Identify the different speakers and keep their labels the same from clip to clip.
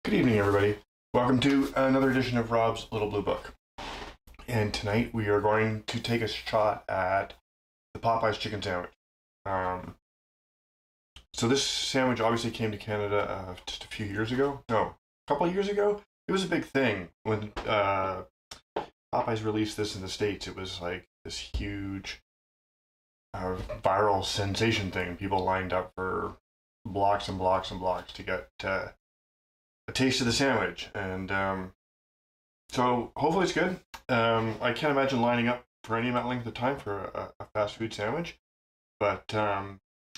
Speaker 1: Good evening, everybody. Welcome to another edition of Rob's Little Blue Book. And tonight we are going to take a shot at the Popeye's chicken sandwich. So this sandwich obviously came to Canada just a few years ago. No, a couple of years ago. It was a big thing when Popeye's released this in the States. It was like this huge viral sensation thing. People lined up for blocks and blocks and blocks to get a taste of the sandwich, and so hopefully it's good. I can't imagine lining up for any amount of length of time for a fast food sandwich, but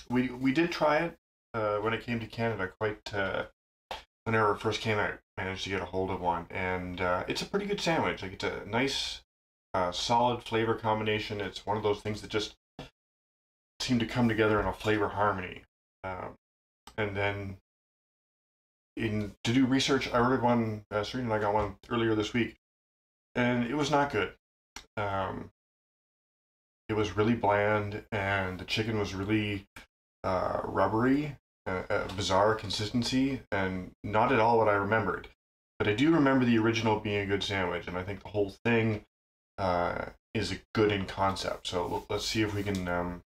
Speaker 1: we did try it when it came to Canada. Whenever it first came out, managed to get a hold of one, and it's a pretty good sandwich. Like, it's a nice, solid flavor combination. It's one of those things that just seem to come together in a flavor harmony, and then. To do research, I ordered one. Serena and I got one earlier this week, and it was not good. It was really bland, and the chicken was really rubbery, a bizarre consistency, and not at all what I remembered. But I do remember the original being a good sandwich, and I think the whole thing is good in concept. So let's see if we can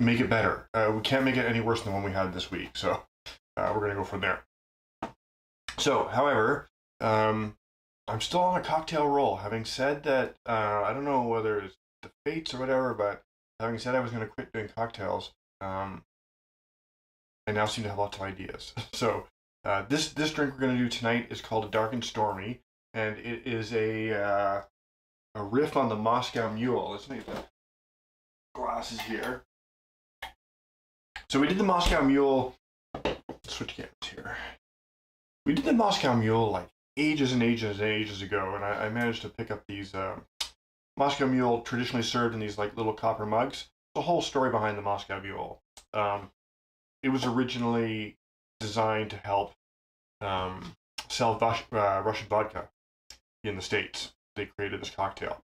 Speaker 1: make it better. We can't make it any worse than the one we had this week. So. We're going to go from there. So, however, I'm still on a cocktail roll. Having said that, I don't know whether it's the fates or whatever, but having said I was going to quit doing cocktails, I now seem to have lots of ideas. So, this drink we're going to do tonight is called a Dark and Stormy, and it is a riff on the Moscow Mule. Let's make the glasses here. So we did the Moscow Mule. Switch cams here. We did the Moscow Mule like ages and ages and ages ago, and I managed to pick up these Moscow Mule traditionally served in these like little copper mugs. The whole story behind the Moscow Mule. It was originally designed to help sell Russian vodka in the States. They created this cocktail.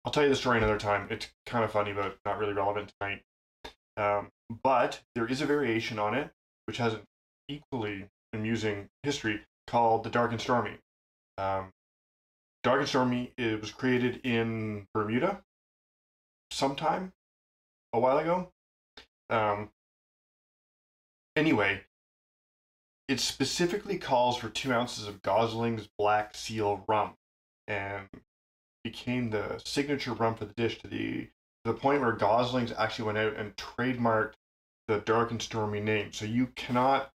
Speaker 1: I'll tell you the story another time. It's kind of funny, but not really relevant tonight. But there is a variation on it, which has an equally amusing history, called the Dark and Stormy. Dark and Stormy, it was created in Bermuda sometime a while ago. Anyway, it specifically calls for 2 ounces of Gosling's Black Seal rum, and became the signature rum for the dish to the point where Gosling's actually went out and trademarked the Dark and Stormy name. So you cannot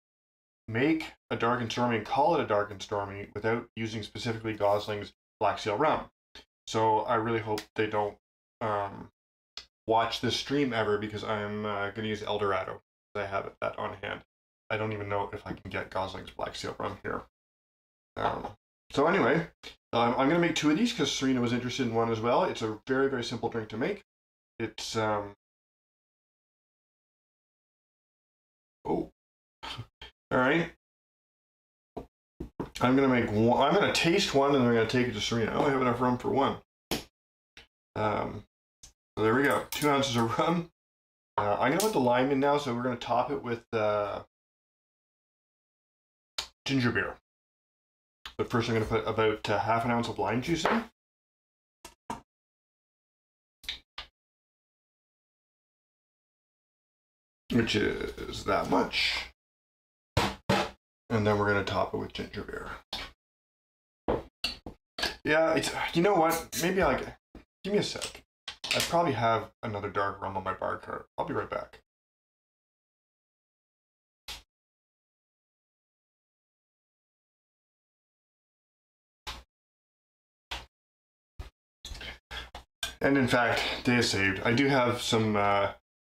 Speaker 1: make a Dark and Stormy and call it a Dark and Stormy without using specifically Gosling's Black Seal rum. So I really hope they don't watch this stream ever, because I'm going to use El Dorado. I have that on hand. I don't even know if I can get Gosling's Black Seal rum here. So anyway, I'm going to make 2 of these because Serena was interested in one as well. It's a very, very simple drink to make. It's oh, all right. I'm gonna make one. I'm gonna taste one, and then I'm gonna take it to Serena. I only have enough rum for one. So there we go. 2 ounces of rum. I'm gonna put the lime in now, so we're gonna top it with ginger beer. But first, I'm gonna put about half an ounce of lime juice in. Which is that much. And then we're going to top it with ginger beer. Yeah, it's, you know what? Maybe give me a sec. I probably have another dark rum on my bar cart. I'll be right back. And in fact, day is saved. I do have some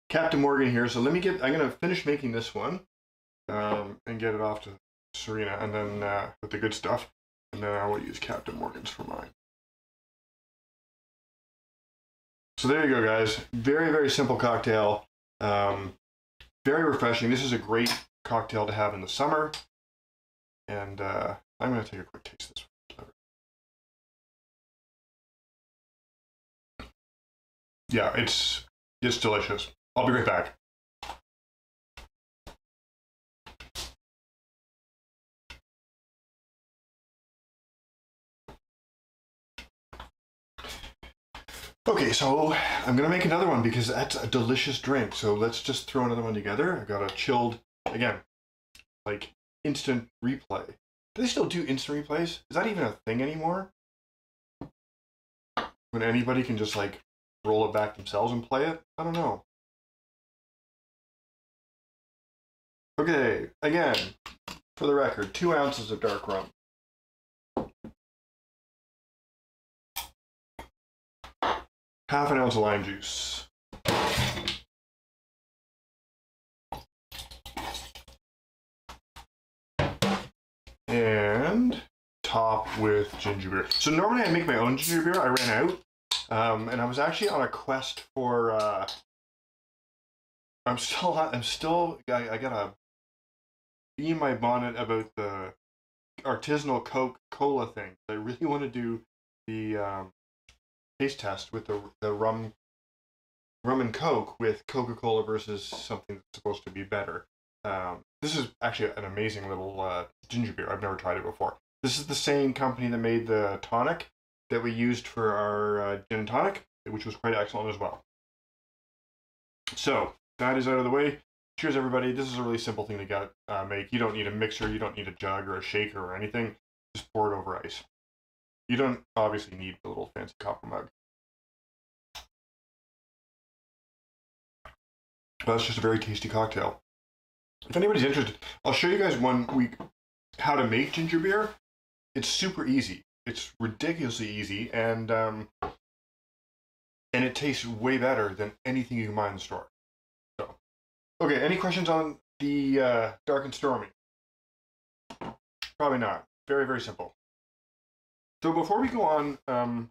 Speaker 1: Captain Morgan here, so I'm going to finish making this one and get it off to Serena, and then with the good stuff, and then I will use Captain Morgan's for mine. So there you go, guys. Very, very simple cocktail. Very refreshing. This is a great cocktail to have in the summer, and I'm going to take a quick taste of this one. Yeah, it's delicious. I'll be right back. Okay, so I'm gonna make another one because that's a delicious drink. So let's just throw another one together. I got a chilled, again, like instant replay. Do they still do instant replays? Is that even a thing anymore? When anybody can just like roll it back themselves and play it? I don't know. Okay, again, for the record, 2 ounces of dark rum. Half an ounce of lime juice. And top with ginger beer. So normally I make my own ginger beer. I ran out. And I was actually on a quest for, I got a bee in my bonnet about the artisanal Coca-Cola thing. I really want to do the taste test with the rum and Coke with Coca-Cola versus something that's supposed to be better. This is actually an amazing little ginger beer. I've never tried it before. This is the same company that made the tonic that we used for our gin and tonic, which was quite excellent as well. So that is out of the way. Cheers, everybody. This is a really simple thing to make. You don't need a mixer. You don't need a jug or a shaker or anything. Just pour it over ice. You don't obviously need the little fancy copper mug. But that's just a very tasty cocktail. If anybody's interested, I'll show you guys one week how to make ginger beer. It's super easy. It's ridiculously easy, and it tastes way better than anything you can buy in the store. So, okay, any questions on the dark and stormy? Probably not. Very, very simple. So before we go on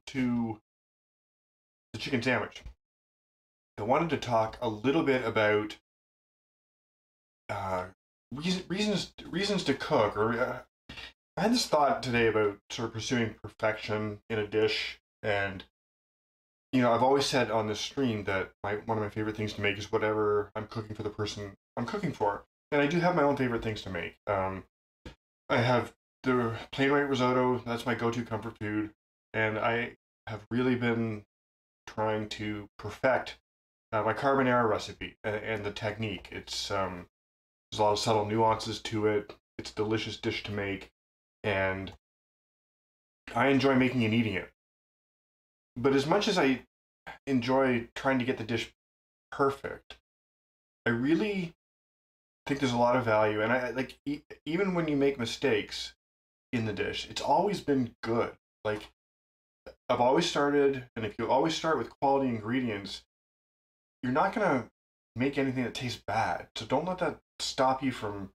Speaker 1: to the chicken sandwich, I wanted to talk a little bit about reasons to cook. Or I had this thought today about sort of pursuing perfection in a dish, and I've always said on this stream that one of my favorite things to make is whatever I'm cooking for the person I'm cooking for, and I do have my own favorite things to make. I have the plain white risotto. That's my go-to comfort food, and I have really been trying to perfect my carbonara recipe and the technique. It's there's a lot of subtle nuances to it. It's a delicious dish to make, and I enjoy making and eating it. But as much as I enjoy trying to get the dish perfect, I really think there's a lot of value, and I like even when you make mistakes in the dish, it's always been good. Like, I've always started, and if you always start with quality ingredients, you're not gonna make anything that tastes bad. So don't let that stop you from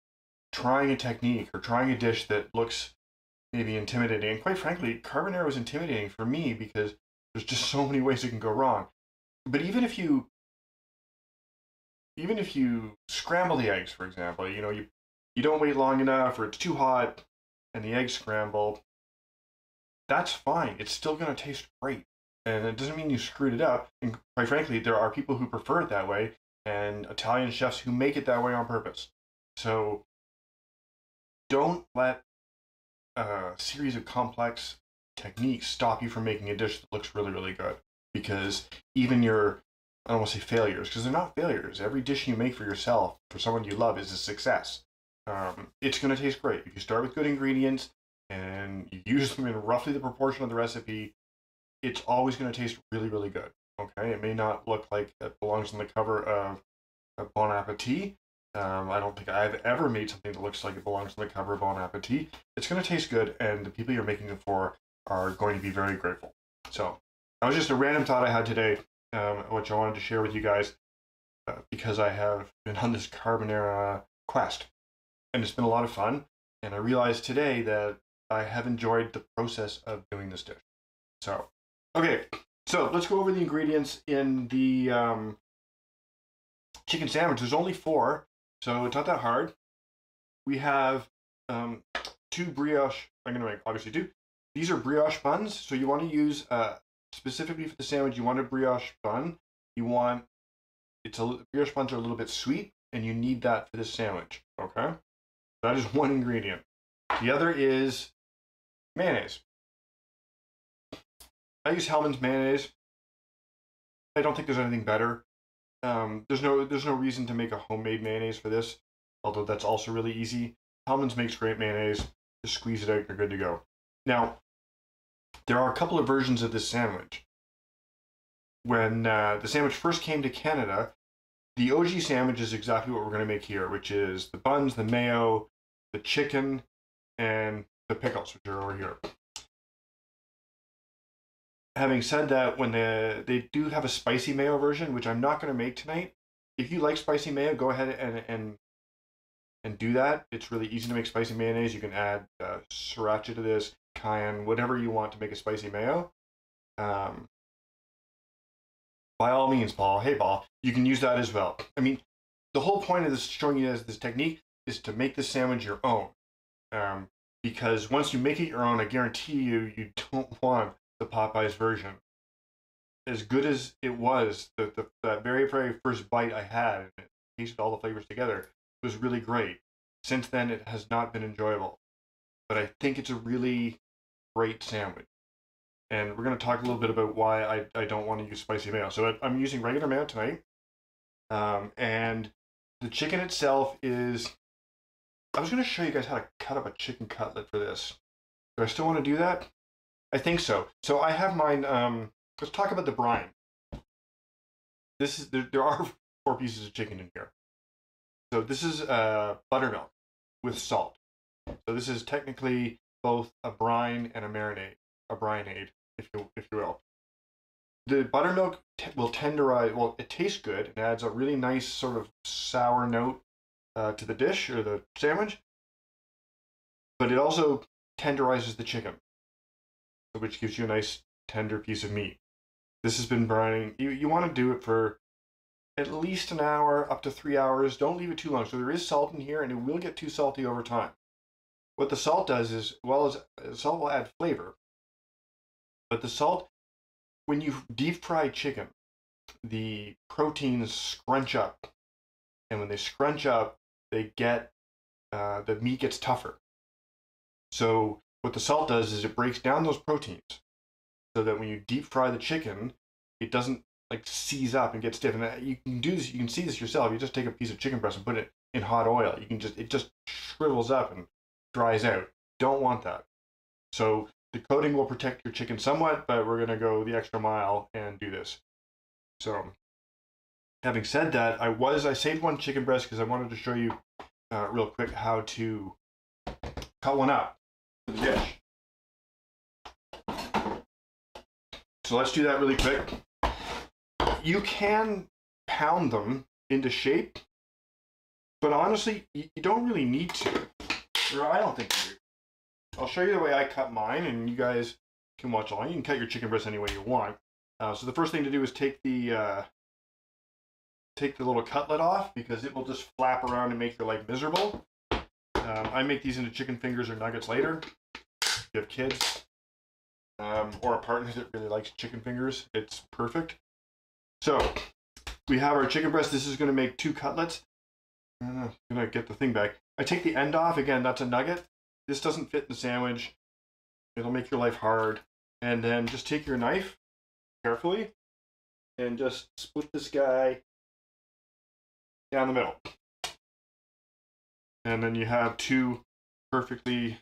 Speaker 1: trying a technique or trying a dish that looks maybe intimidating. And quite frankly, carbonara was intimidating for me because there's just so many ways it can go wrong. But even if you scramble the eggs, for example, you don't wait long enough, or it's too hot and the eggs scramble, that's fine. It's still going to taste great. And it doesn't mean you screwed it up. And quite frankly, there are people who prefer it that way, and Italian chefs who make it that way on purpose. So don't let a series of complex techniques stop you from making a dish that looks really, really good. Because even your, I don't want to say failures, because they're not failures. Every dish you make for yourself, for someone you love, is a success. It's going to taste great. If you start with good ingredients and you use them in roughly the proportion of the recipe, it's always going to taste really, really good. Okay, it may not look like it belongs on the cover of Bon Appetit. I don't think I've ever made something that looks like it belongs on the cover of Bon Appetit. It's going to taste good, and the people you're making it for are going to be very grateful. So that was just a random thought I had today, which I wanted to share with you guys, because I have been on this carbonara quest, and it's been a lot of fun. And I realized today that I have enjoyed the process of doing this dish. So, okay, so let's go over the ingredients in the chicken sandwich. There's only 4, so it's not that hard. We have 2 brioche. I'm going to make obviously 2. These are brioche buns, so you want to use specifically for the sandwich. You want a brioche bun. Brioche buns are a little bit sweet, and you need that for this sandwich. Okay, that is one ingredient. The other is mayonnaise. I use Hellmann's mayonnaise. I don't think there's anything better. There's no reason to make a homemade mayonnaise for this, although that's also really easy. Hellmann's makes great mayonnaise. Just squeeze it out, you're good to go. Now, there are a couple of versions of this sandwich. When the sandwich first came to Canada, the OG sandwich is exactly what we're going to make here, which is the buns, the mayo, the chicken, and the pickles, which are over here. Having said that, when they do have a spicy mayo version, which I'm not going to make tonight. If you like spicy mayo, go ahead and do that. It's really easy to make spicy mayonnaise. You can add sriracha to this, cayenne, whatever you want to make a spicy mayo. By all means, Paul. Hey, Paul, you can use that as well. I mean, the whole point of this showing you this technique is to make the sandwich your own. Because once you make it your own, I guarantee you don't want the Popeyes version. As good as it was, that very, very first bite I had, and it tasted all the flavors together, was really great. Since then, it has not been enjoyable. But I think it's a really great sandwich. And we're going to talk a little bit about why I don't want to use spicy mayo. So I'm using regular mayo tonight. And the chicken itself is... I was going to show you guys how to cut up a chicken cutlet for this. Do I still want to do that? I think so. So I have mine... let's talk about the brine. There are 4 pieces of chicken in here. So this is buttermilk with salt. So this is technically both a brine and a marinade, a brineade, if you will. The buttermilk will tenderize. Well, it tastes good and adds a really nice sort of sour note to the dish or the sandwich. But it also tenderizes the chicken, which gives you a nice tender piece of meat. This has been brining. You want to do it for at least an hour, up to 3 hours. Don't leave it too long. So there is salt in here, and it will get too salty over time. What the salt does is, salt will add flavor. But the salt, when you deep fry chicken, the proteins scrunch up. And when they scrunch up, they get, the meat gets tougher. So what the salt does is it breaks down those proteins so that when you deep fry the chicken, it doesn't like seize up and get stiff. And you can do this, you can see this yourself. You just take a piece of chicken breast and put it in hot oil. It just shrivels up and dries out. Don't want that. So the coating will protect your chicken somewhat, but we're gonna go the extra mile and do this. So having said that, I saved one chicken breast because I wanted to show you real quick how to cut one up for the dish. So let's do that really quick. You can pound them into shape, but honestly, you don't really need to. Or I don't think you do. I'll show you the way I cut mine, and you guys can watch along. You can cut your chicken breast any way you want. So the first thing to do is take the little cutlet off, because it will just flap around and make your life miserable. I make these into chicken fingers or nuggets later. If you have kids or a partner that really likes chicken fingers, it's perfect. So we have our chicken breast. This is going to make 2 cutlets. I'm going to get the thing back. I take the end off. Again, that's a nugget. This doesn't fit in the sandwich. It'll make your life hard. And then just take your knife carefully and just split this guy down the middle. And then you have 2 perfectly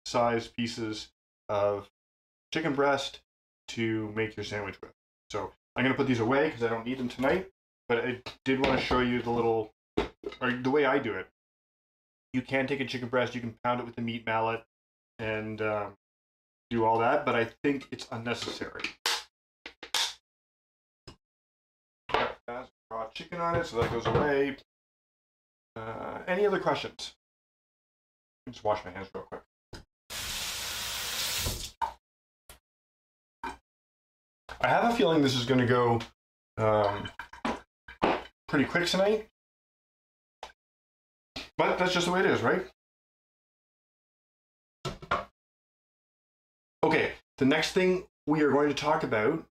Speaker 1: sized pieces of chicken breast to make your sandwich with. So I'm going to put these away because I don't need them tonight, but I did want to show you the way I do it. You can take a chicken breast, you can pound it with a meat mallet and do all that, but I think it's unnecessary. Got raw chicken on it, so that goes away. Any other questions? Let me just wash my hands real quick. I have a feeling this is going to go pretty quick tonight, but that's just the way it is, right? Okay, the next thing we are going to talk about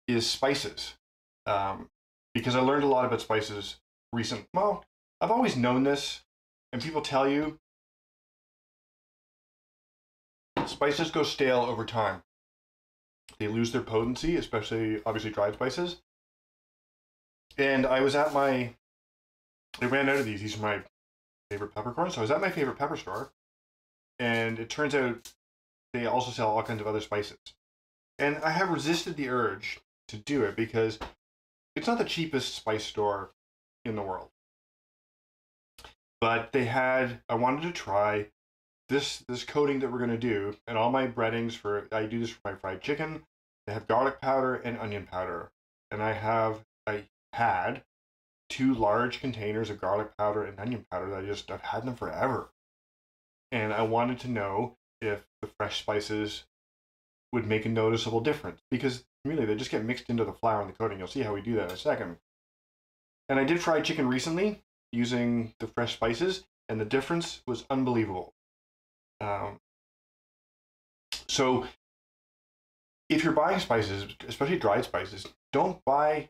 Speaker 1: is spices, because I learned a lot about spices recently. Well, I've always known this, and people tell you spices go stale over time. They lose their potency, especially obviously dried spices. And I was at my, they ran out of these. These are my favorite peppercorns. So I was at my favorite pepper store, and it turns out they also sell all kinds of other spices. And I have resisted the urge to do it because it's not the cheapest spice store in the world. But they had, I wanted to try this coating that we're going to do, and all my breadings for, I do this for my fried chicken. They have garlic powder and onion powder. And I had 2 large containers of garlic powder and onion powder that I've had them forever. And I wanted to know if the fresh spices would make a noticeable difference, because really they just get mixed into the flour and the coating. You'll see how we do that in a second. And I did fried chicken recently using the fresh spices, and the difference was unbelievable. So if you're buying spices, especially dried spices, don't buy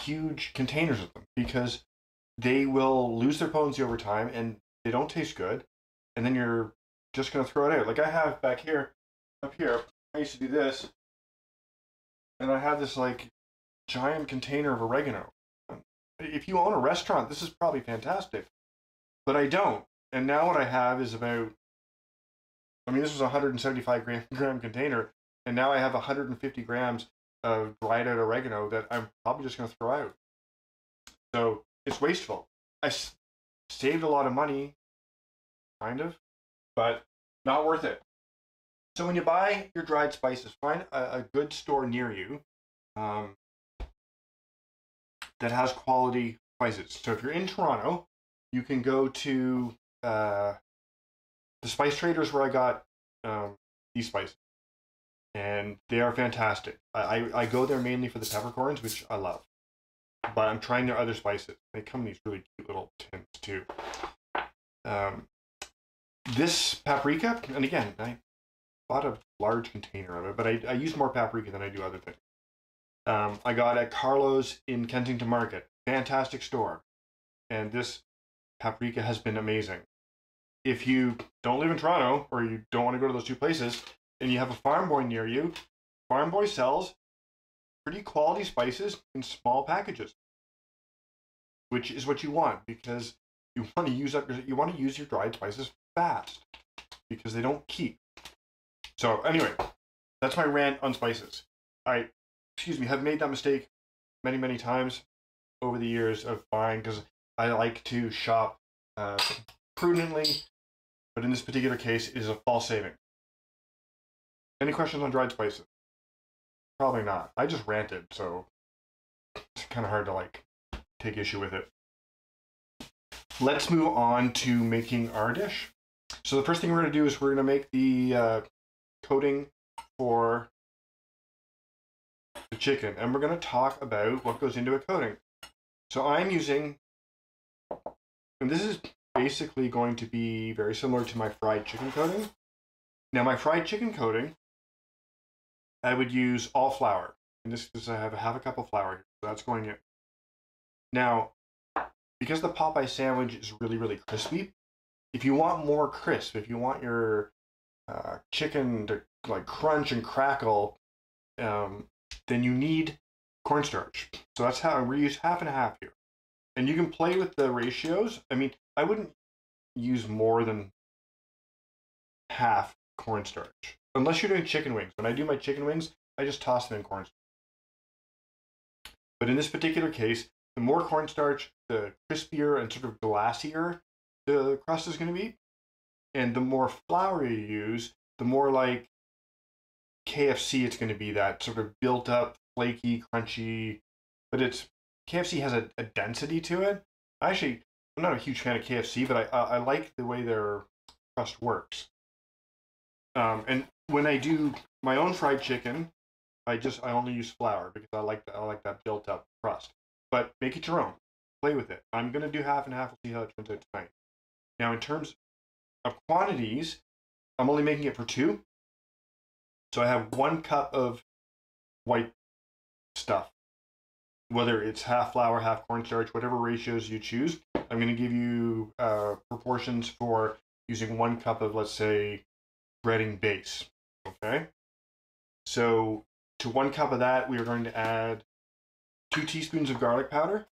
Speaker 1: huge containers of them, because they will lose their potency over time and they don't taste good. And then you're just going to throw it out. Like I have back here, up here, I used to do this, and I have this like giant container of oregano. If you own a restaurant, this is probably fantastic, but I don't. And now what I have is about, I mean, this was a 175 gram container, and now I have 150 grams of dried out oregano that I'm probably just going to throw out. So it's wasteful. I saved a lot of money, kind of, but not worth it. So when you buy your dried spices, find a good store near you that has quality spices. So if you're in Toronto, you can go to the Spice Traders where I got these spices, and they are fantastic. I go there mainly for the peppercorns, which I love, but I'm trying their other spices. They come in these really cute little tins too. This paprika, and again, I bought a large container of it, but I use more paprika than I do other things. I got at Carlo's in Kensington Market. Fantastic store. And this paprika has been amazing. If you don't live in Toronto, or you don't want to go to those 2 places, and you have a Farm Boy near you, Farm Boy sells pretty quality spices in small packages, which is what you want, because you want to use your dried spices fast, because they don't keep. So anyway, that's my rant on spices. I have made that mistake many, many times over the years of buying, because I like to shop prudently, but in this particular case, it is a false saving. Any questions on dried spices? Probably not. I just ranted, so it's kind of hard to like take issue with it. Let's move on to making our dish. So the first thing we're going to do is we're going to make the coating for the chicken, and we're going to talk about what goes into a coating. So I'm using, and this is basically going to be very similar to my fried chicken coating. Now my fried chicken coating, I would use all flour. And this is, I have a 1/2 cup of flour here, so that's going in. Now, because the Popeye sandwich is really, really crispy, if you want more crisp, if you want your chicken to like crunch and crackle, then you need cornstarch. So that's how we use 1/2 and 1/2 here. And you can play with the ratios. I mean, I wouldn't use more than 1/2 cornstarch, unless you're doing chicken wings. When I do my chicken wings, I just toss them in cornstarch. But in this particular case, the more cornstarch, the crispier and sort of glassier the crust is going to be. And the more flour you use, the more like KFC it's going to be, that sort of built up, flaky, crunchy. But KFC has a density to it. Actually, I'm not a huge fan of KFC, but I like the way their crust works. And when I do my own fried chicken, I only use flour, because I like that built up crust. But make it your own. Play with it. I'm gonna do 1/2 and 1/2. We'll see how it turns out tonight. Now, in terms of quantities, I'm only making it for 2. So I have 1 cup of white stuff. Whether it's 1/2 flour, 1/2 cornstarch, whatever ratios you choose. I'm going to give you proportions for using 1 cup of, let's say, breading base. Okay? So to 1 cup of that, we are going to add 2 teaspoons of garlic powder.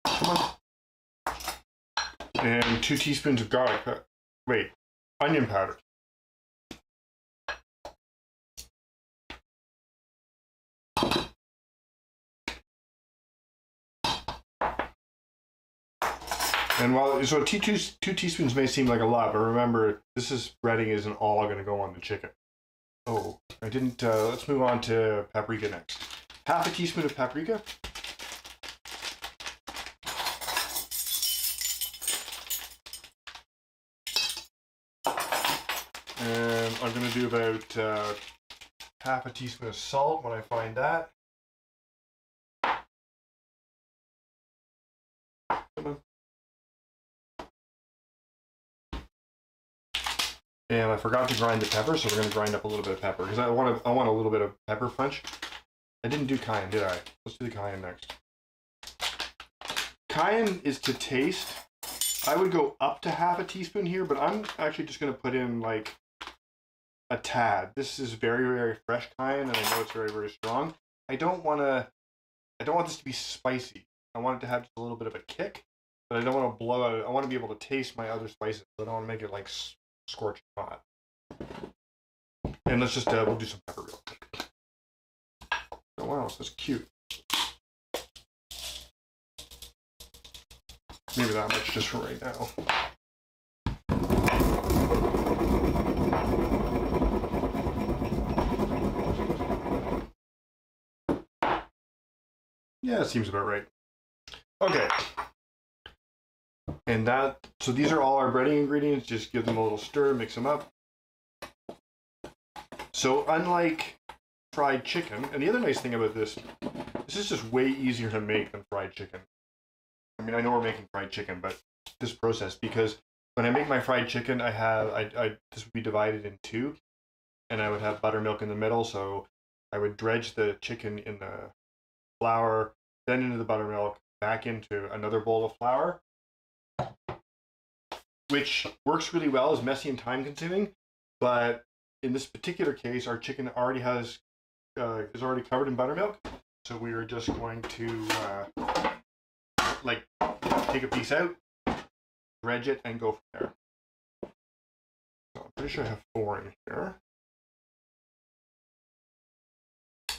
Speaker 1: Come on. And 2 teaspoons of onion powder. And so 2 teaspoons may seem like a lot, but remember, breading isn't all going to go on the chicken. Oh, I didn't, let's move on to paprika next. Half a teaspoon of paprika. And I'm going to do about half a teaspoon of salt when I find that. Come on. And I forgot to grind the pepper, so we're going to grind up a little bit of pepper because I want a little bit of pepper punch. I didn't do cayenne, did I? Let's do the cayenne next. Cayenne is to taste. I would go up to half a teaspoon here, but I'm actually just going to put in like a tad. This is very, very fresh cayenne, and I know it's very, very strong. I don't want this to be spicy. I want it to have just a little bit of a kick, but I don't want to blow out. I want to be able to taste my other spices. I don't want to make it like scorching hot. And let's just we'll do some pepper real quick. Oh wow, that's cute. Maybe that much just for right now. Yeah, it seems about right. Okay. And so these are all our breading ingredients. Just give them a little stir, mix them up. So unlike fried chicken, and the other nice thing about this is just way easier to make than fried chicken. I mean, I know we're making fried chicken, but this process, because when I make my fried chicken, this would be divided in 2, and I would have buttermilk in the middle. So I would dredge the chicken in the flour, then into the buttermilk, back into another bowl of flour, which works really well, is messy and time consuming, but in this particular case, our chicken already is already covered in buttermilk, so we are just going to take a piece out, dredge it, and go from there. So I'm pretty sure I have 4 in here.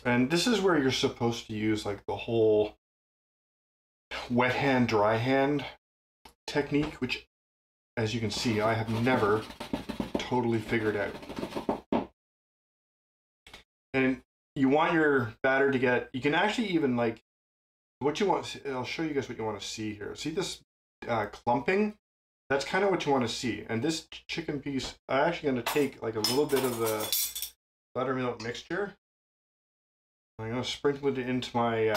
Speaker 1: And this is where you're supposed to use like the whole wet hand, dry hand technique, which, as you can see, I have never totally figured out. And you want your batter to get, you can actually even like, what you want, I'll show you guys what you want to see here. See this clumping? That's kind of what you want to see. And this chicken piece, I'm actually going to take like a little bit of the buttermilk mixture. I'm going to sprinkle it into my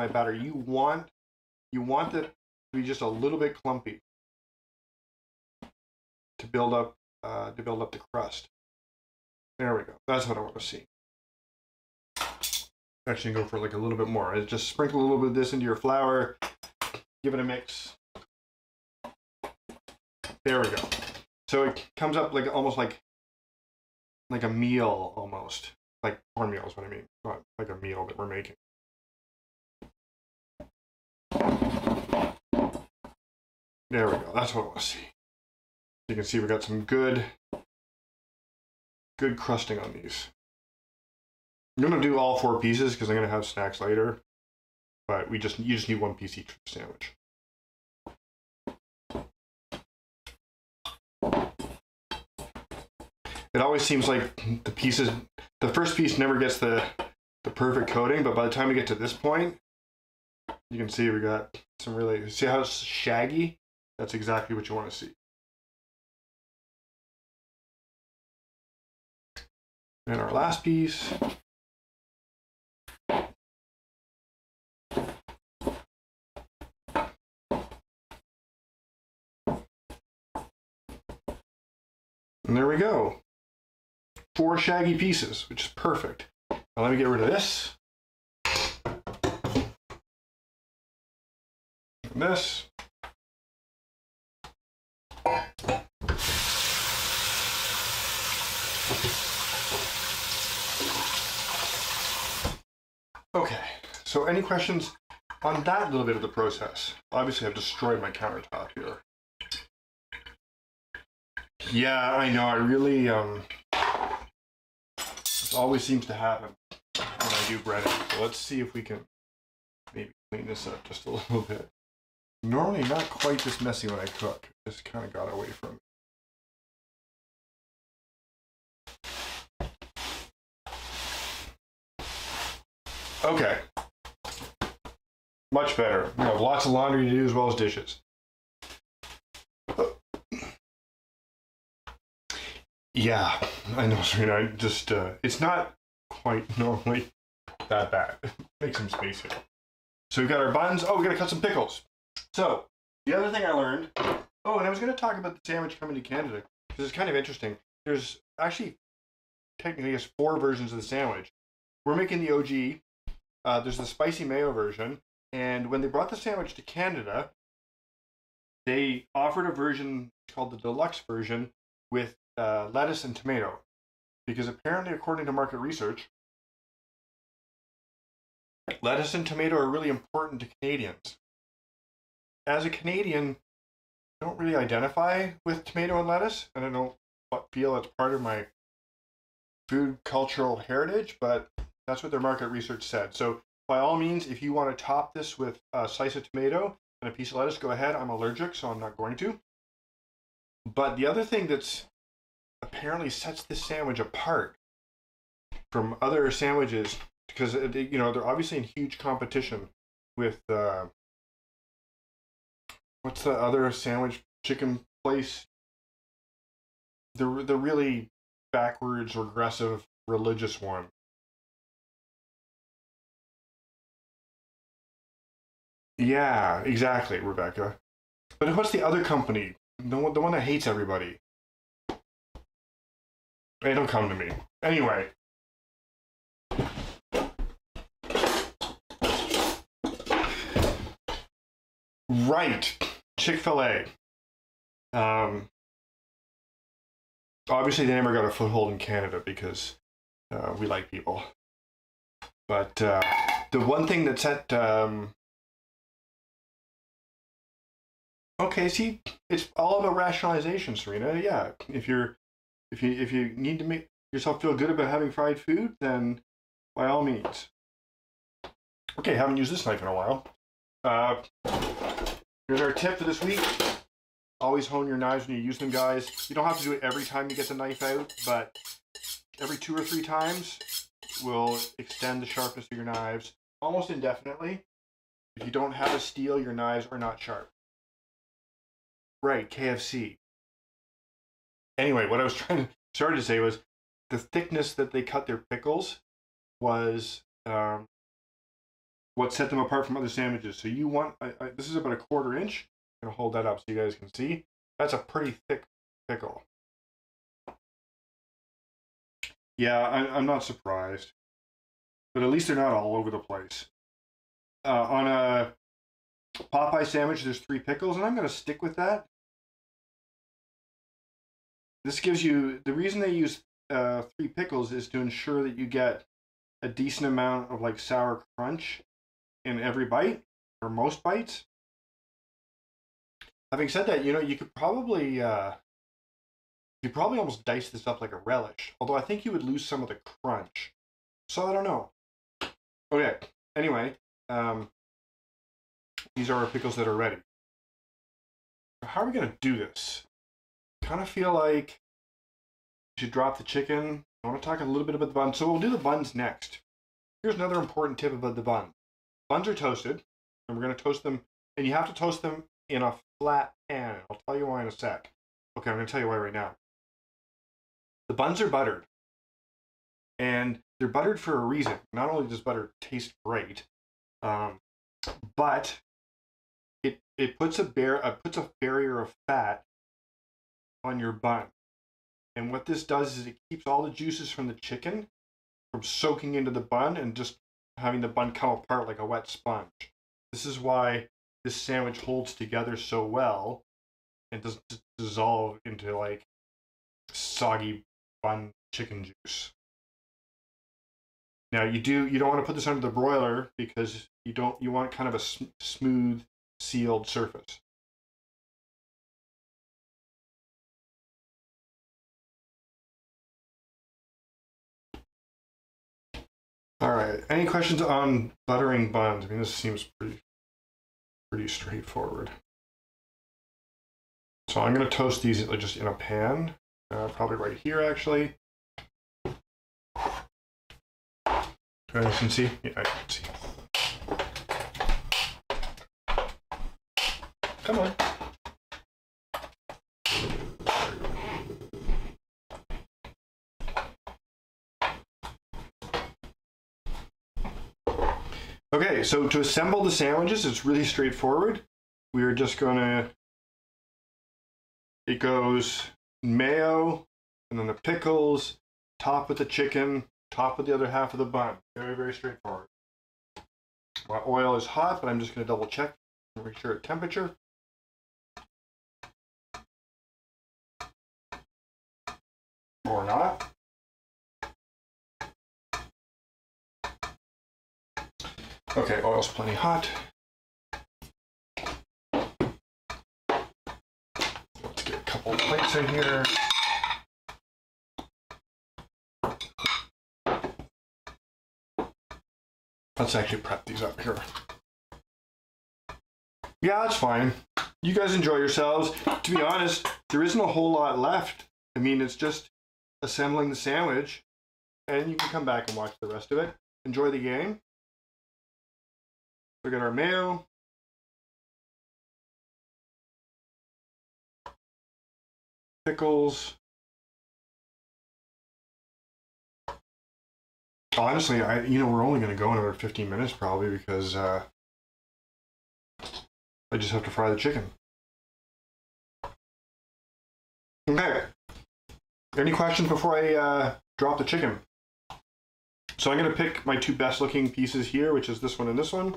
Speaker 1: batter. You want it to be just a little bit clumpy to build up the crust. There we go. That's what I want to see. Actually, go for like a little bit more. Just sprinkle a little bit of this into your flour. Give it a mix. There we go. So it comes up like almost like a meal almost. Like cornmeal is what I mean. Not like a meal that we're making. There we go. That's what I want to see. You can see we got some good crusting on these. I'm going to do all 4 pieces because I'm going to have snacks later. But you just need 1 piece each for the sandwich. It always seems like the first piece never gets the perfect coating, but by the time we get to this point, you can see we got some really, see how it's shaggy? That's exactly what you want to see. And our last piece. And there we go. 4 shaggy pieces, which is perfect. Now let me get rid of this. And this. Okay, so any questions on that little bit of the process? Obviously, I've destroyed my countertop here. Yeah, I know. I really, this always seems to happen when I do breading. So let's see if we can maybe clean this up just a little bit. Normally not quite this messy when I cook. Just kind of got away from it. Okay. Much better. You know, lots of laundry to do as well as dishes. Yeah, I know, Serena. I just, it's not quite normally that bad. Make some space here. So we've got our buns. Oh, we got to cut some pickles. So the other thing I learned. Oh, and I was going to talk about the sandwich coming to Canada because it's kind of interesting. There's actually technically, I guess, 4 versions of the sandwich. We're making the OG. There's the spicy mayo version, and when they brought the sandwich to Canada, they offered a version called the deluxe version with lettuce and tomato, because apparently, according to market research, lettuce and tomato are really important to Canadians. As a Canadian, I don't really identify with tomato and lettuce, and I don't feel it's part of my food cultural heritage, but that's what their market research said. So by all means, if you want to top this with a slice of tomato and a piece of lettuce, go ahead. I'm allergic, so I'm not going to. But the other thing that's apparently sets this sandwich apart from other sandwiches, because you know they're obviously in huge competition with what's the other sandwich chicken place? The really backwards, regressive, religious one. Yeah, exactly, Rebecca. But what's the other company? The one that hates everybody. Hey, don't come to me. Anyway. Right. Chick-fil-A. Obviously, they never got a foothold in Canada because we like people. But the one thing that set... okay, see, it's all about rationalization, Serena. Yeah, if you need to make yourself feel good about having fried food, then by all means. Okay, haven't used this knife in a while. Here's our tip for this week. Always hone your knives when you use them, guys. You don't have to do it every time you get the knife out, but every 2 or 3 times will extend the sharpness of your knives almost indefinitely. If you don't have a steel, your knives are not sharp. Right, KFC. Anyway, what I was started to say was the thickness that they cut their pickles was what set them apart from other sandwiches. So you want, this is about a 1/4 inch. I'm gonna hold that up so you guys can see. That's a pretty thick pickle. Yeah, I'm not surprised, but at least they're not all over the place. On a Popeye sandwich, there's 3 pickles, and I'm gonna stick with that. This gives you, the reason they use 3 pickles is to ensure that you get a decent amount of like sour crunch in every bite, or most bites. Having said that, you know, you could probably almost dice this up like a relish, although I think you would lose some of the crunch. So I don't know. Okay, anyway, these are our pickles that are ready. How are we gonna do this? Kind of feel like we should drop the chicken. I want to talk a little bit about the buns, so we'll do the buns next. Here's another important tip about the bun. Buns are toasted, and we're going to toast them, and you have to toast them in a flat pan. I'll tell you why in a sec. Okay, I'm going to tell you why right now. The buns are buttered, and they're buttered for a reason. Not only does butter taste great, but it puts a barrier of fat on your bun. And what this does is it keeps all the juices from the chicken from soaking into the bun and just having the bun come apart like a wet sponge. This is why this sandwich holds together so well and doesn't dissolve into like soggy bun chicken juice. Now you don't want to put this under the broiler because you want kind of a smooth sealed surface. All right. Any questions on buttering buns? I mean, this seems pretty straightforward. So I'm going to toast these just in a pan, probably right here actually. You can see? Yeah, I can see. Come on. Okay, so to assemble the sandwiches, it's really straightforward. We are just gonna, it goes mayo, and then the pickles, top with the chicken, top with the other half of the bun. Very, very straightforward. My oil is hot, but I'm just gonna double check and make sure at temperature. Or not. Okay, oil's plenty hot. Let's get a couple of plates in here. Let's actually prep these up here. Yeah, that's fine. You guys enjoy yourselves. To be honest, there isn't a whole lot left. I mean, it's just assembling the sandwich, and you can come back and watch the rest of it. Enjoy the game. We got our mayo. Pickles. Honestly, we're only going to go another 15 minutes probably because I just have to fry the chicken. Okay. Any questions before I drop the chicken? So I'm going to pick my two best looking pieces here, which is this one and this one.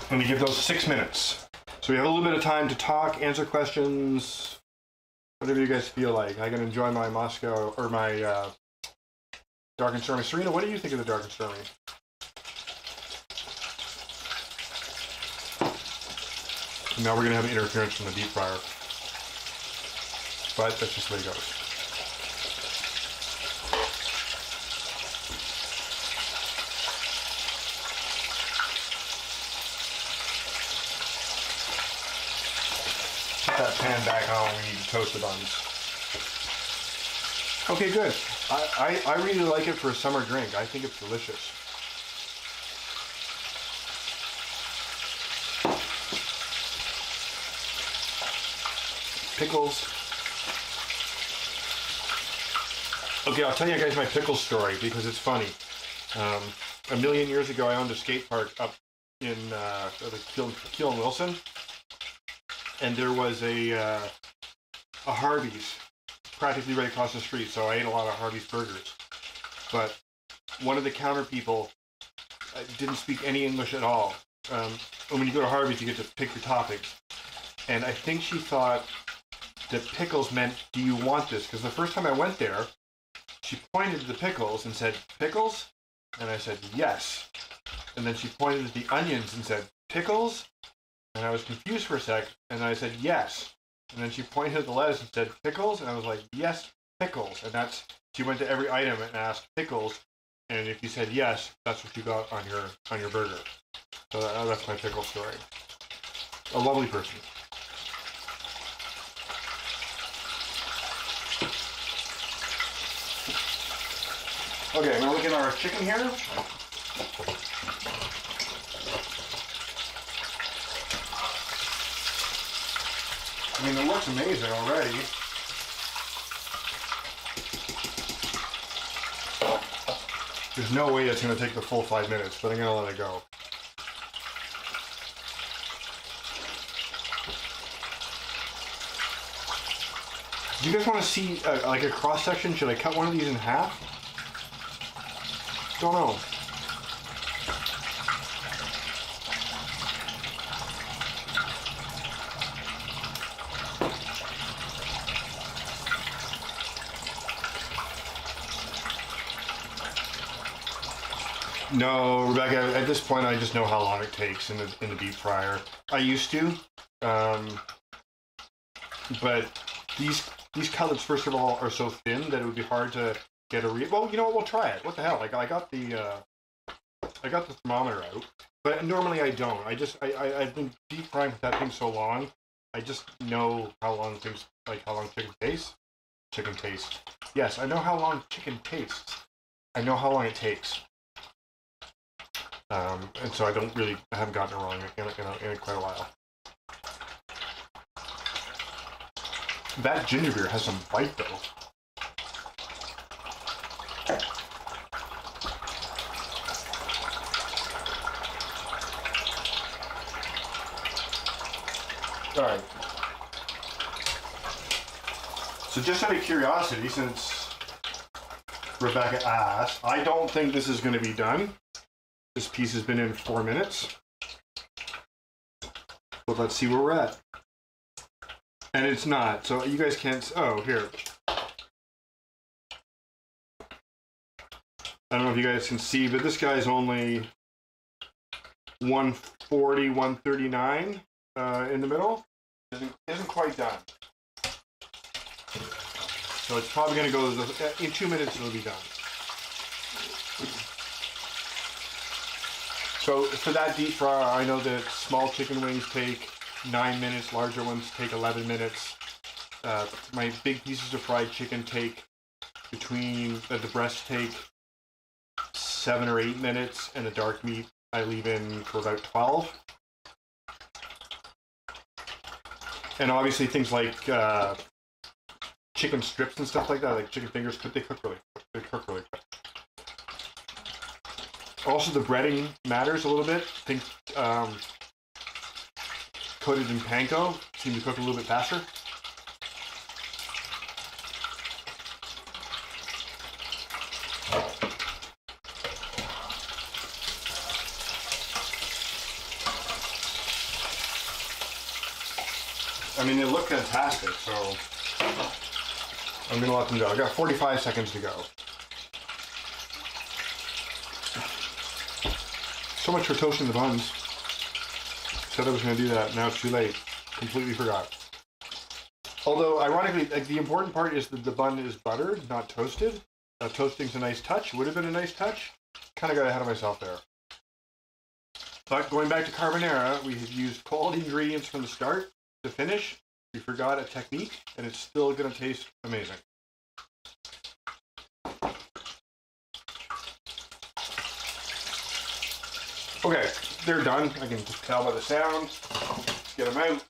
Speaker 1: I'm going to give those 6 minutes. So we have a little bit of time to talk, answer questions, whatever you guys feel like. I can enjoy my Moscow, or my dark and stormy. Serena, what do you think of the dark and stormy? Now we're going to have interference from the deep fryer. But that's just the way it goes. Put that pan back on when we need to toast the buns. Okay, good. I really like it for a summer drink. I think it's delicious. Pickles. Okay, I'll tell you guys my pickle story because it's funny. A million years ago, I owned a skate park up in Kiel and Wilson, and there was a Harvey's practically right across the street. So I ate a lot of Harvey's burgers, but one of the counter people didn't speak any English at all. And when you go to Harvey's, you get to pick your toppings, and I think she thought that pickles meant, do you want this? Because the first time I went there, she pointed to the pickles and said, pickles? And I said, yes. And then she pointed at the onions and said, pickles? And I was confused for a sec, and I said, yes. And then she pointed at the lettuce and said, pickles? And I was like, yes, pickles. And she went to every item and asked pickles, and if you said yes, that's what you got on your burger. So that's my pickle story. A lovely person. Okay, we're looking at our chicken here. I mean, it looks amazing already. There's no way it's going to take the full 5 minutes, but I'm going to let it go. Do you guys want to see like a cross section? Should I cut one of these in half? Don't know. No, Rebecca. At this point, I just know how long it takes in the deep fryer. I used to, um, but these cutlets, first of all, are so thin that it would be hard to get a well, you know what? We'll try it. What the hell? Like I got the thermometer out, but normally I don't. I've been deep frying with that thing so long. I just know how long things how long chicken tastes. Chicken tastes. Yes, I know how long chicken tastes. I know how long it takes. And so I haven't gotten it wrong in quite a while. That ginger beer has some bite though. All right. So just out of curiosity, since Rebecca asked, I don't think this is going to be done. This piece has been in 4 minutes. But let's see where we're at. And it's not, so you guys can't, oh, here. I don't know if you guys can see, but this guy's only 140, 139 in the middle. Isn't quite done. So it's probably going to go, in 2 minutes it'll be done. So for that deep fryer, I know that small chicken wings take 9 minutes, larger ones take 11 minutes. My big pieces of fried chicken take the breasts take 7 or 8 minutes, and the dark meat I leave in for about 12. And obviously things like chicken strips and stuff like that, like chicken fingers, they cook really quick. Also, the breading matters a little bit. I think coated in panko seem to cook a little bit faster. I mean, they look fantastic, so I'm gonna let them go. I got 45 seconds to go. So much for toasting the buns. Said I was going to do that. Now it's too late. Completely forgot. Although, ironically, the important part is that the bun is buttered, not toasted. Toasting's a nice touch. Would have been a nice touch. Kind of got ahead of myself there. But going back to carbonara, we have used quality ingredients from the start to finish. We forgot a technique, and it's still going to taste amazing. Okay, they're done. I can just tell by the sound. Let's get them out.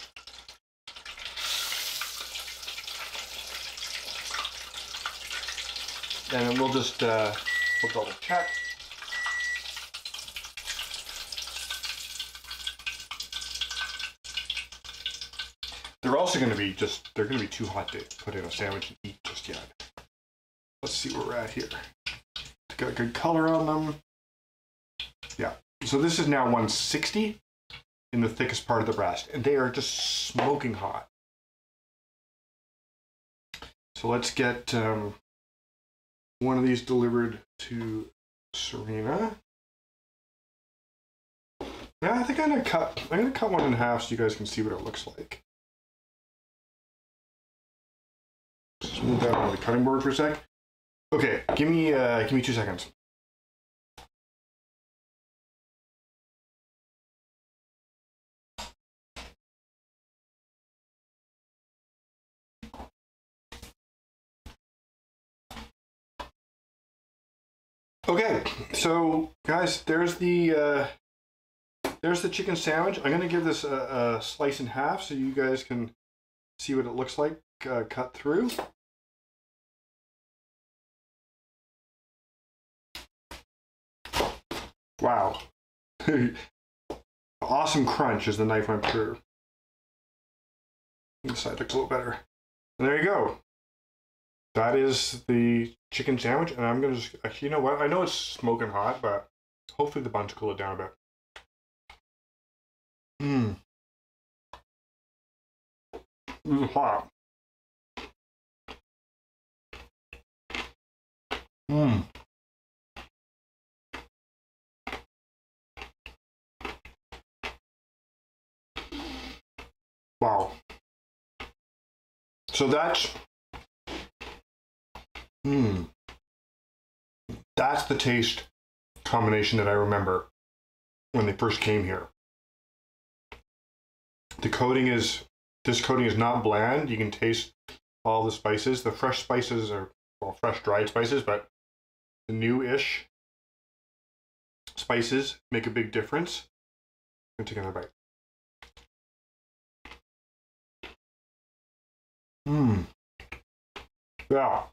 Speaker 1: And then we'll just we'll double check. They're also going to be they're going to be too hot to put in a sandwich and eat just yet. Let's see where we're at here. It's got a good color on them. Yeah. So this is now 160 in the thickest part of the breast, and they are just smoking hot. So let's get one of these delivered to Serena. Yeah, I think I'm gonna cut one in half so you guys can see what it looks like. Just move that on the cutting board for a sec. Okay, give me 2 seconds. Okay, so guys, there's the chicken sandwich. I'm gonna give this a slice in half so you guys can see what it looks like cut through. Wow. Awesome crunch as the knife went through. This side looks a little better. And there you go. That is the chicken sandwich, and I'm gonna just actually, you know what? I know it's smoking hot, but hopefully the bun's cool it down a bit. Hot. Wow. So that's the taste combination that I remember when they first came here. This coating is not bland. You can taste all the spices. The fresh spices are, well, fresh dried spices, but the new-ish spices make a big difference. I'm gonna take another bite. Yeah.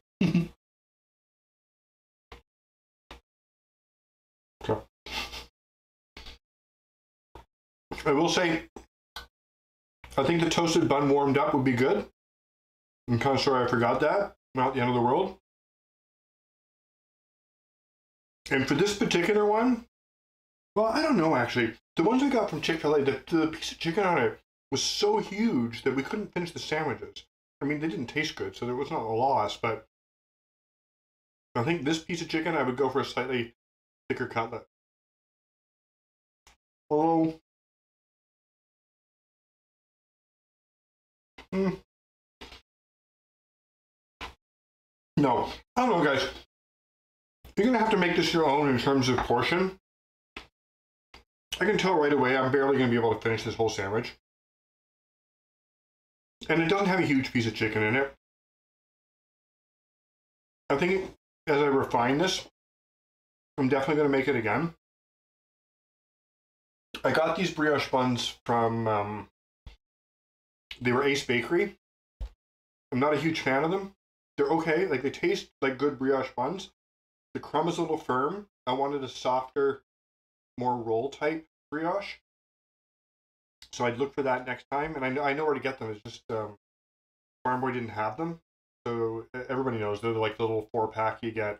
Speaker 1: Okay. I will say, I think the toasted bun warmed up would be good. I'm kind of sorry I forgot that. Not the end of the world. And for this particular one, well, I don't know actually. The ones we got from Chick-fil-A, the piece of chicken on it was so huge that we couldn't finish the sandwiches. I mean, they didn't taste good, so there was not a loss, but I think this piece of chicken, I would go for a slightly thicker cutlet. Although, no, I don't know, guys. You're gonna have to make this your own in terms of portion. I can tell right away I'm barely gonna be able to finish this whole sandwich. And it doesn't have a huge piece of chicken in it. I think as I refine this, I'm definitely gonna make it again. I got these brioche buns from, they were Ace Bakery. I'm not a huge fan of them. They're okay, like they taste like good brioche buns. The crumb is a little firm. I wanted a softer, more roll type brioche. So I'd look for that next time, and I know where to get them. It's just Farm Boy didn't have them, so everybody knows they're like the little 4-pack you get.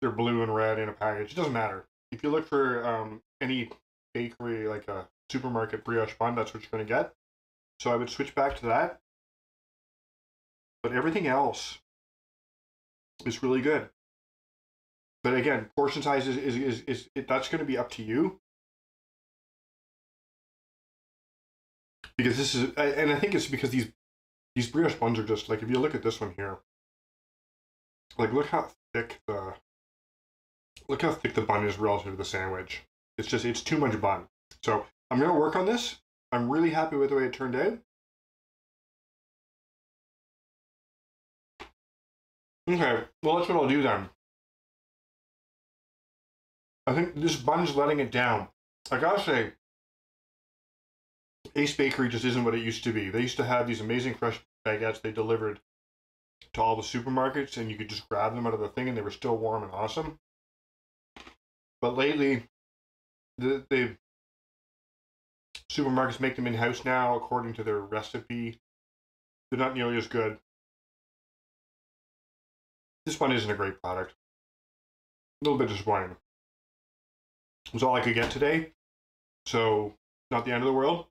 Speaker 1: They're blue and red in a package. It doesn't matter. If you look for any bakery, like a supermarket brioche bun, that's what you're going to get. So I would switch back to that. But everything else is really good. But again, portion size is that's going to be up to you. Because this is, and I think it's because these brioche buns are just like, if you look at this one here, like look how thick the bun is relative to the sandwich. It's too much bun. So I'm gonna work on this. I'm really happy with the way it turned out. Okay, well that's what I'll do then. I think this bun's letting it down. I gotta say, Ace Bakery just isn't what it used to be. They used to have these amazing fresh baguettes they delivered to all the supermarkets, and you could just grab them out of the thing, and they were still warm and awesome. But lately, the supermarkets make them in-house now according to their recipe. They're not nearly as good. This one isn't a great product. A little bit disappointing. It was all I could get today, so not the end of the world.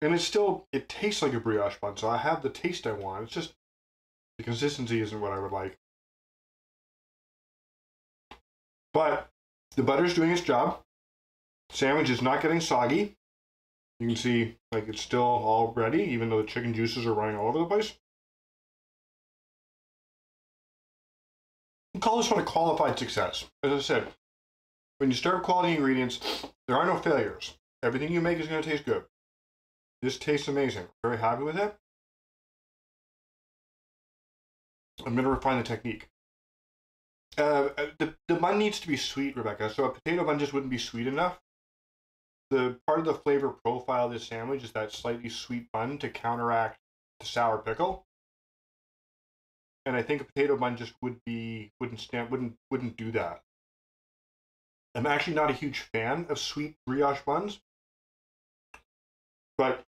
Speaker 1: And it tastes like a brioche bun, so I have the taste I want. It's just, the consistency isn't what I would like. But the butter's doing its job. Sandwich is not getting soggy. You can see, like, it's still all ready, even though the chicken juices are running all over the place. We call this one a qualified success. As I said, when you start with quality ingredients, there are no failures. Everything you make is going to taste good. This tastes amazing. Very happy with it. I'm going to refine the technique. The bun needs to be sweet, Rebecca, so a potato bun just wouldn't be sweet enough. The part of the flavor profile of this sandwich is that slightly sweet bun to counteract the sour pickle. And I think a potato bun just wouldn't do that. I'm actually not a huge fan of sweet brioche buns, but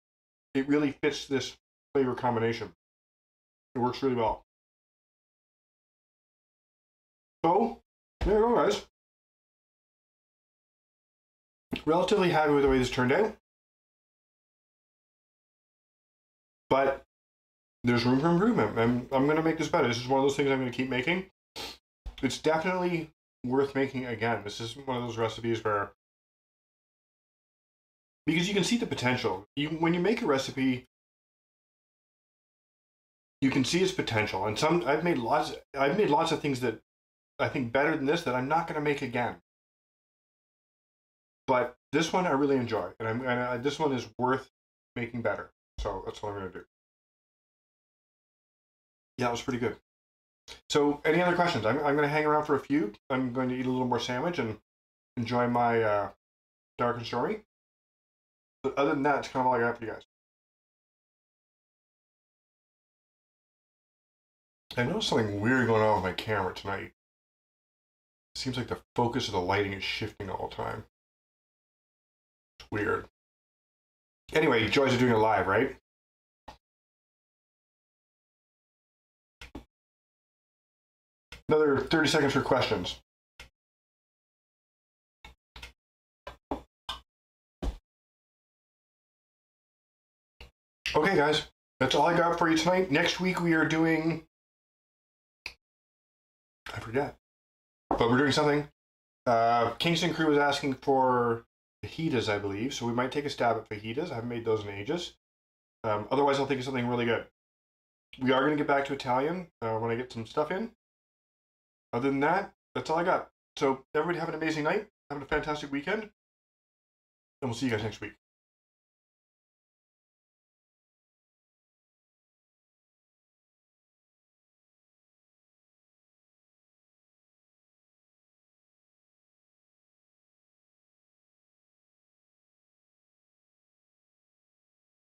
Speaker 1: it really fits this flavor combination. It works really well. So, there you go, guys. Relatively happy with the way this turned out. But there's room for improvement. I'm going to make this better. This is one of those things I'm going to keep making. It's definitely worth making again. This is one of those recipes where, because you can see the potential. When you make a recipe, you can see its potential. And I've made lots of things that I think better than this that I'm not going to make again. But this one I really enjoy, and this one is worth making better. So that's what I'm going to do. Yeah, it was pretty good. So, any other questions? I'm going to hang around for a few. I'm going to eat a little more sandwich and enjoy my dark and stormy. But other than that, it's kind of all I got for you guys. I noticed something weird going on with my camera tonight. It seems like the focus of the lighting is shifting all the time. It's weird. Anyway, joys of doing it live, right? Another 30 seconds for questions. Okay, guys, that's all I got for you tonight. Next week we are doing... I forget. But we're doing something. Kingston Crew was asking for fajitas, I believe, so we might take a stab at fajitas. I haven't made those in ages. Otherwise, I'll think of something really good. We are going to get back to Italian when I get some stuff in. Other than that, that's all I got. So everybody have an amazing night. Have a fantastic weekend. And we'll see you guys next week.